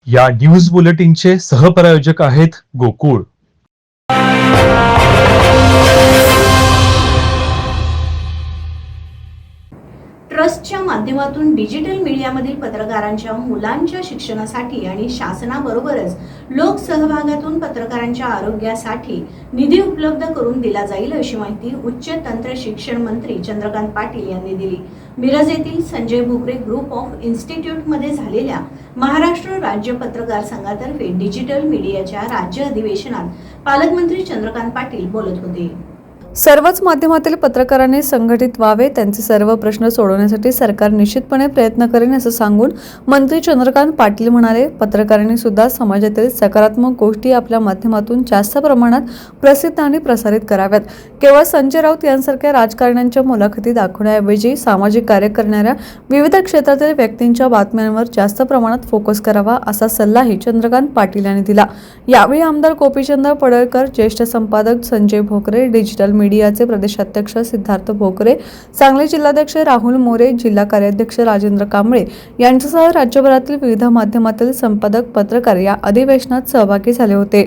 या न्यूज बुलेटिनचे सहप्रायोजक आहेत गोकुळ. ट्रस्टच्या माध्यमातून डिजिटल मीडियामधील पत्रकारांच्या मुलांच्या शिक्षणासाठी आणि शासनाबरोबरच लोकसहभागातून पत्रकारांच्या आरोग्यासाठी निधी उपलब्ध करून दिला जाईल अशी माहिती उच्च तंत्र शिक्षण मंत्री चंद्रकांत पाटील यांनी दिली. मिरज येथील संजय भोकरे ग्रुप ऑफ इन्स्टिट्यूटमध्ये झालेल्या महाराष्ट्र राज्य पत्रकार संघातर्फे डिजिटल मीडियाच्या राज्य अधिवेशनात पालकमंत्री चंद्रकांत पाटील बोलत होते. सर्वच माध्यमातील पत्रकारांनी संघटित व्हावे, त्यांचे सर्व प्रश्न सोडवण्यासाठी सरकार निश्चितपणे प्रयत्न करेन असं सांगून मंत्री चंद्रकांत पाटील म्हणाले, पत्रकारांनी सुद्धा समाजातील सकारात्मक गोष्टी आपल्या माध्यमातून जास्त प्रमाणात प्रसिद्ध आणि प्रसारित कराव्यात. केवळ संजय राऊत यांसारख्या राजकारण्यांच्या मुलाखती दाखवण्याऐवजी सामाजिक कार्य करणाऱ्या विविध क्षेत्रातील व्यक्तींच्या बातम्यांवर जास्त प्रमाणात फोकस करावा असा सल्लाही चंद्रकांत पाटील यांनी दिला. यावेळी आमदार गोपीचंद पडळकर, ज्येष्ठ संपादक संजय भोकरे, डिजिटल मीडियाचे प्रदेशाध्यक्ष सिद्धार्थ भोकरे, सांगली जिल्हाध्यक्ष राहुल मोरे, जिल्हा कार्याध्यक्ष राजेंद्र कांबळे यांच्यासह राज्यभरातील विविध माध्यमातील संपादक, पत्रकार या अधिवेशनात सहभागी झाले होते.